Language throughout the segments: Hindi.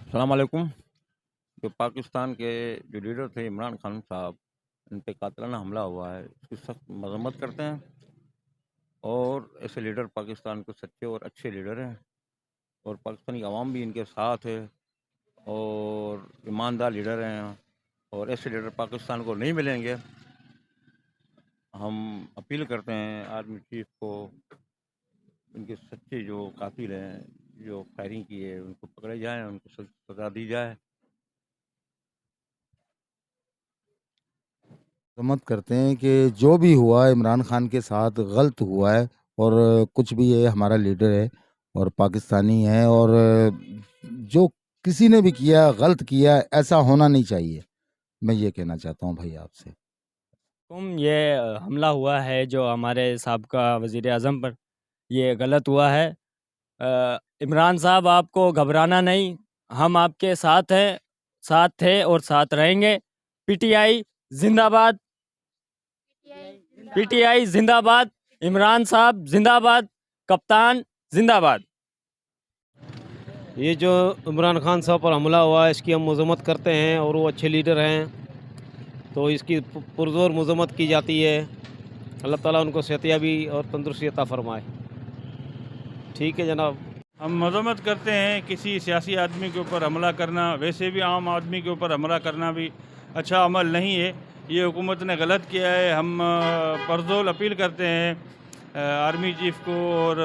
अस्सलाम वालेकुम। जो पाकिस्तान के जो लीडर थे इमरान खान साहब, इन पे कातलाना हमला हुआ है, इसकी सख्त मज़म्मत करते हैं और ऐसे लीडर पाकिस्तान के सच्चे और अच्छे लीडर हैं और पाकिस्तानी अवाम भी इनके साथ है और ईमानदार लीडर हैं और ऐसे लीडर पाकिस्तान को नहीं मिलेंगे। हम अपील करते हैं आर्मी चीफ को, इनके सच्चे जो कातिल हैं, जो फायरिंग की है, उनको पकड़े जाएँ, उनको सज़ा दी जाए। मत करते हैं कि जो भी हुआ इमरान खान के साथ गलत हुआ है और कुछ भी है हमारा लीडर है और पाकिस्तानी है और जो किसी ने भी किया गलत किया ऐसा होना नहीं चाहिए। मैं ये कहना चाहता हूँ भाई आपसे। ये हमला हुआ है जो हमारे साबका वज़ीर आज़म पर, ये गलत हुआ है। इमरान साहब आपको घबराना नहीं, हम आपके साथ हैं, साथ थे और साथ रहेंगे। पीटीआई ज़िंदाबाद, पीटीआई ज़िंदाबाद, इमरान साहब ज़िंदाबाद, कप्तान ज़िंदाबाद। ये जो इमरान खान साहब पर हमला हुआ है इसकी हम मज़म्मत करते हैं और वो अच्छे लीडर हैं, तो इसकी पुरज़ोर मज़म्मत की जाती है। अल्लाह ताला उनको सेहतयाबी और तंदुरुस्ती अता फ़रमाए। ठीक है जनाब। हम मज़म्मत करते हैं किसी सियासी आदमी के ऊपर हमला करना, वैसे भी आम आदमी के ऊपर हमला करना भी अच्छा अमल नहीं है। ये हुकूमत ने गलत किया है। हम पुरज़ोर अपील करते हैं आर्मी चीफ़ को और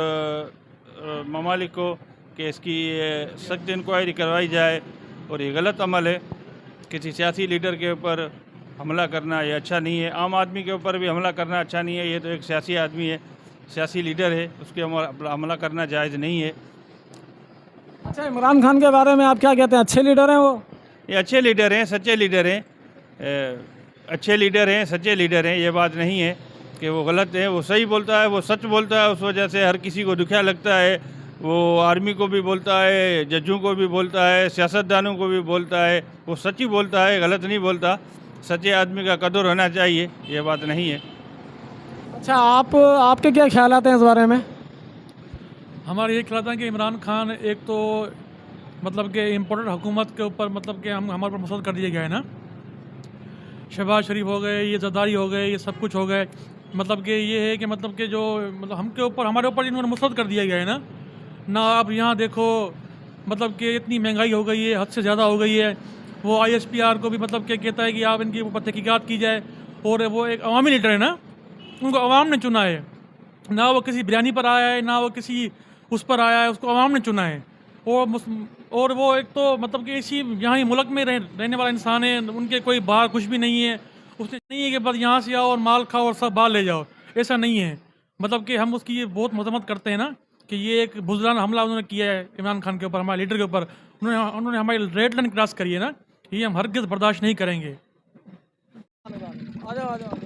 ममालिक को कि इसकी सख्त इंक्वायरी करवाई जाए और ये गलत अमल है। किसी सियासी लीडर के ऊपर हमला करना ये अच्छा नहीं है। आम आदमी के ऊपर भी हमला करना अच्छा नहीं है। ये तो एक सियासी आदमी है, सियासी लीडर है, उसके हमला करना जायज़ नहीं है। अच्छा, इमरान खान के बारे में आप क्या कहते हैं? अच्छे लीडर हैं वो? ये अच्छे लीडर हैं, सच्चे लीडर हैं, अच्छे लीडर हैं, सच्चे लीडर हैं। ये बात नहीं है कि वो गलत है। वो सही बोलता है, वो सच बोलता है, उस वजह से हर किसी को दुखिया लगता है। वो आर्मी को भी बोलता है, जजों को भी बोलता है, सियासतदानों को भी बोलता है। वो सच ही बोलता है, गलत नहीं बोलता। सच्चे आदमी का कदर होना चाहिए, ये बात नहीं है। अच्छा, आपके क्या ख्यालात हैं इस बारे में? हमारा ये ख्याल था कि इमरान खान एक तो मतलब कि इम्पोर्टेंट हुकूमत के ऊपर मतलब कि हम हमारे ऊपर मुसलत कर दिए गए ना। शहबाज शरीफ हो गए, ये जरदारी हो गए, ये सब कुछ हो गए। मतलब कि ये है कि मतलब कि जो मतलब हमके ऊपर हमारे ऊपर इन्होंने मुसलत कर दिए गए ना आप यहाँ देखो, मतलब कि इतनी महंगाई हो गई है, हद से ज़्यादा हो गई है। वो ISPR को भी मतलब कि कहता है कि आप इनकी ऊपर तहकीकात की जाए, और वो एक अवामी लीडर है ना, उनको अवाम ने चुना है ना। वो किसी बिरयानी पर आया है ना वो किसी उस पर आया है, उसको अवाम ने चुना है। और वो एक तो मतलब कि इसी यहाँ ही मुल्क में रहने वाला इंसान है, उनके कोई बाहर कुछ भी नहीं है। उसने नहीं है कि बस यहाँ से आओ और माल खाओ और सब बाहर ले जाओ, ऐसा नहीं है। मतलब कि हम उसकी ये बहुत मजम्मत करते हैं ना कि ये एक बुज़दिलाना हमला उन्होंने किया है इमरान खान के ऊपर, हमारे लीडर के ऊपर। उन्होंने हमारी रेड लाइन क्रॉस करी है ना, ये हम हरगिज़ बर्दाश्त नहीं करेंगे। आ जाओ आ जाओ।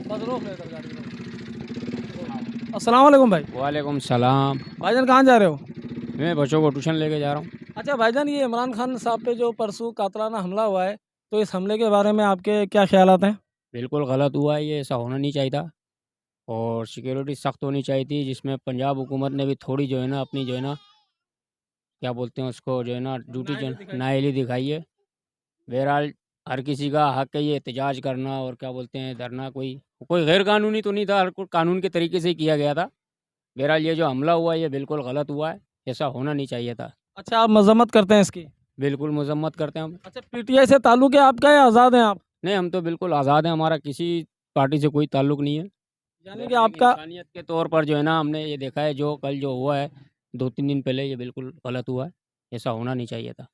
बस रोक ले इधर गाड़ी को। अस्सलाम वालेकुम भाई। वालेकुम सलाम। भाईजान कहाँ जा रहे हो? मैं बच्चों को ट्यूशन लेके जा रहा हूँ। अच्छा भाईजान, ये इमरान खान साहब पे जो परसों कातलाना हमला हुआ है, तो इस हमले के बारे में आपके क्या ख्यालात हैं? बिल्कुल गलत हुआ है, ये ऐसा होना नहीं चाहिए था और सिक्योरिटी सख्त होनी चाहिए थी, जिसमें पंजाब हुकूमत ने भी थोड़ी जो है ना अपनी जो है ना क्या बोलते हैं उसको जो है ना ड्यूटी जो नाअहली दिखाई है। बहरहाल हर किसी का हक है ये एहतजाज करना और क्या बोलते हैं धरना, कोई कोई गैर कानूनी तो नहीं था, हर कोई कानून के तरीके से ही किया गया था। बहरहाल ये जो हमला हुआ है ये बिल्कुल गलत हुआ है, ऐसा होना नहीं चाहिए था। अच्छा, आप मजम्मत करते हैं इसकी? बिल्कुल मजम्मत करते हैं हम। अच्छा, पीटीआई से ताल्लुक है आपका या आज़ाद हैं आप? नहीं, हम तो बिल्कुल आज़ाद हैं, हमारा किसी पार्टी से कोई ताल्लुक नहीं है। यानी कि लेकिन आपका इंसानियत के तौर पर जो है ना हमने ये देखा है जो कल जो हुआ है 2-3 दिन पहले, ये बिल्कुल गलत हुआ है, ऐसा होना नहीं चाहिए था।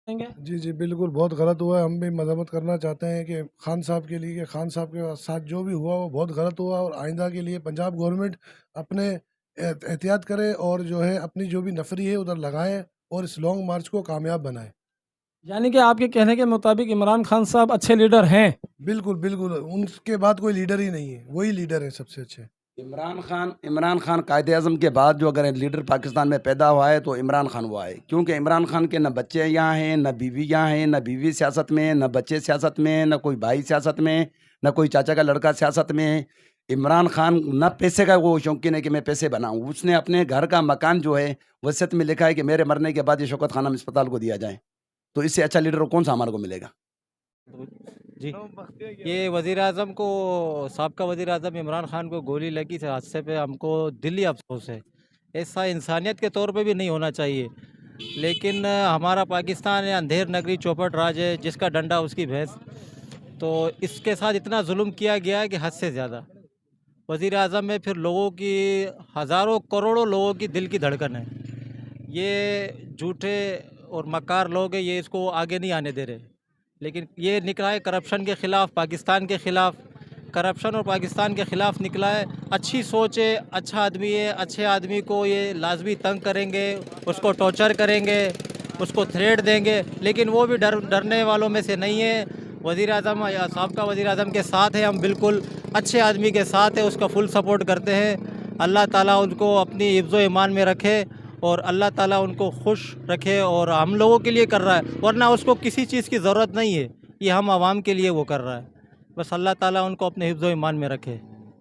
जी, जी, बिल्कुल बहुत गलत हुआ है। हम भी मज़म्मत करना चाहते हैं कि खान साहब के लिए, कि खान साहब के साथ जो भी हुआ वो बहुत गलत हुआ और आइंदा के लिए पंजाब गवर्नमेंट अपने एहतियात करे और जो है अपनी जो भी नफरी है उधर लगाए और इस लॉन्ग मार्च को कामयाब बनाए। यानी कि आपके कहने के मुताबिक इमरान खान साहब अच्छे लीडर हैं? बिल्कुल, बिल्कुल, उनके बाद कोई लीडर ही नहीं है, वही लीडर है सबसे अच्छे। इमरान खान कायदे-आज़म के बाद जो अगर लीडर पाकिस्तान में पैदा हुआ है तो इमरान खान हुआ है, क्योंकि इमरान खान के न बच्चे यहाँ हैं, न बीवी यहाँ हैं, न बीवी सियासत में, न बच्चे सियासत में, न कोई भाई सियासत में, न कोई चाचा का लड़का सियासत में है। इमरान खान ना पैसे का वो शौकीन है कि मैं पैसे बनाऊं, उसने अपने घर का मकान जो है वसीयत में लिखा है कि मेरे मरने के बाद ये शौकत खानम अस्पताल को दिया जाए। तो इससे अच्छा लीडर कौन सा हमारे को मिलेगा? जी, ये वज़ीर-ए-आज़म को, साबका वज़ीर-ए-आज़म इमरान खान को गोली लगी थी हादसे पे, हमको दिली अफ़सोस है। ऐसा इंसानियत के तौर पे भी नहीं होना चाहिए। लेकिन हमारा पाकिस्तान है, अंधेर नगरी चौपट राज है, जिसका डंडा उसकी भैंस। तो इसके साथ इतना जुल्म किया गया है कि हद से ज़्यादा। वज़ीर-ए-आज़म में फिर लोगों की, हज़ारों करोड़ों लोगों की दिल की धड़कन है। ये झूठे और मक्कार लोग हैं, ये इसको आगे नहीं आने दे रहे। लेकिन ये निकला है करप्शन के ख़िलाफ़, पाकिस्तान के ख़िलाफ़, करप्शन और पाकिस्तान के ख़िलाफ़ निकला है। अच्छी सोच है, अच्छा आदमी है, अच्छे आदमी को ये लाजमी तंग करेंगे, उसको टॉर्चर करेंगे, उसको थ्रेट देंगे, लेकिन वो भी डरने वालों में से नहीं है। वज़ीर-ए-आज़म या साबका वज़ीर-ए-आज़म के साथ है, हम बिल्कुल अच्छे आदमी के साथ है, उसका फुल सपोर्ट करते हैं। अल्लाह ताला उनको अपनी हिफ्ज़ व ईमान में रखे और अल्लाह ताला उनको खुश रखे, और हम लोगों के लिए कर रहा है, वरना उसको किसी चीज़ की ज़रूरत नहीं है, ये हम आवाम के लिए वो कर रहा है। बस अल्लाह ताला उनको अपने हिफ्ज़ व ईमान में रखे।